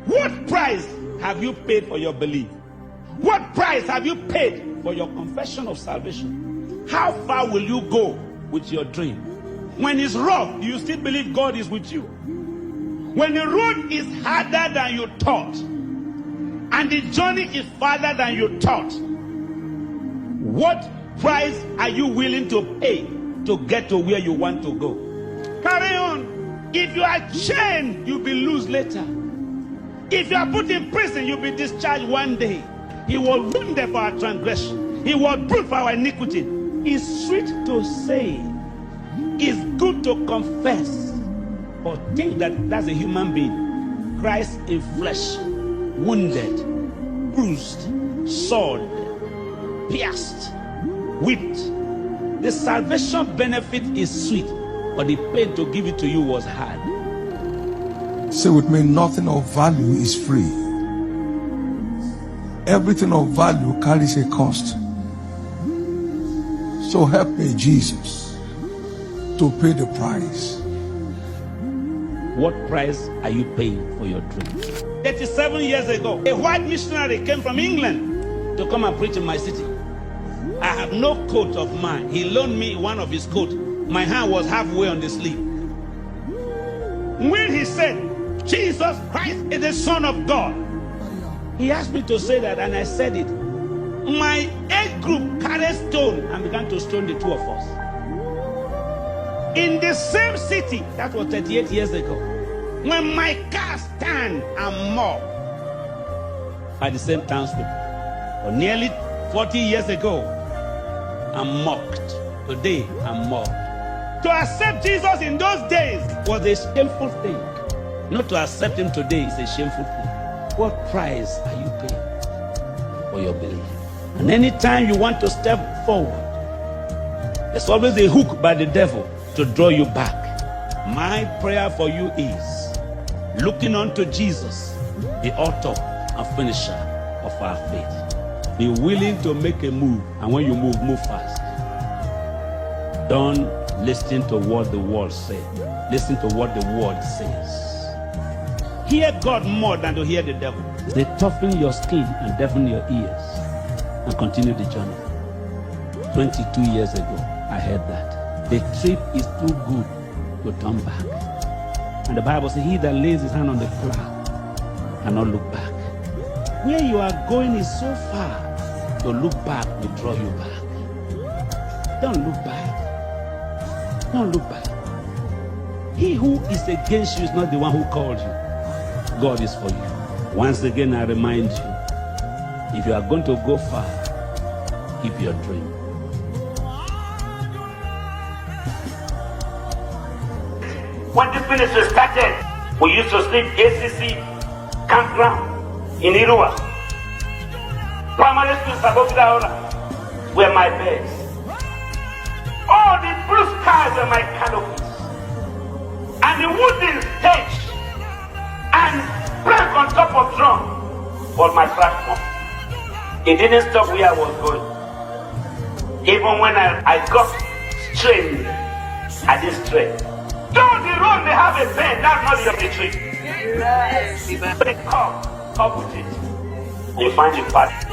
What price have you paid for your belief? What price have you paid for your confession of salvation? How far will you go with your dream? When it's rough, do you still believe God is with you? When the road is harder than you thought, and the journey is farther than you thought, what price are you willing to pay to get to where you want to go? Carry on. If you are chained, you'll be loose later. If you are put in prison, you'll be discharged one day. He was wounded for our transgression. He was bruised for our iniquity. It's sweet to say. It's good to confess. But think that that's a human being. Christ in flesh. Wounded. Bruised. Sawed. Pierced. Whipped. The salvation benefit is sweet. But the pain to give it to you was hard. Say with me, nothing of value is free. Everything of value carries a cost. So help me, Jesus, to pay the price. What price are you paying for your dream? 37 years ago, a white missionary came from England to come and preach in my city. I have no coat of mine. He loaned me one of his coats. My hand was halfway on the sleeve. When he said, Jesus Christ is the Son of God, he asked me to say that, and I said it. My age group carried stone and began to stone the two of us. In the same city, that was 38 years ago, when my car stand and mob by the same townspeople. For nearly 40 years ago, I'm mocked. Today, I'm mocked. To accept Jesus in those days was a shameful thing. Not to accept him today is a shameful thing. What price are you paying for your belief? And anytime you want to step forward, there's always a hook by the devil to draw you back. My prayer for you is, looking unto Jesus, the author and finisher of our faith. Be willing to make a move, and when you move, move fast. Don't listen to what the world says. Listen to what the word says. Hear God more than to hear the devil. They toughen your skin and deafen your ears and continue the journey. 22 years ago, I heard that. The trip is too good to turn back. And the Bible says, he that lays his hand on the plow cannot look back. Where you are going is so far. To look back will draw you back. Don't look back. Don't look back. He who is against you is not the one who called you. God is for you. Once again, I remind you, if you are going to go far, keep your dream. When this ministry started, we used to sleep ACC campground in Irua. Primary school Sabokida were my beds. All the blue skies were my canopies. And the wooden stage and plank on top of drum was my platform. It didn't stop where I was going. Even when I got strained, I didn't strain. Though the road may have a bend, that's not the tree. Yes. But come with it. You find the path.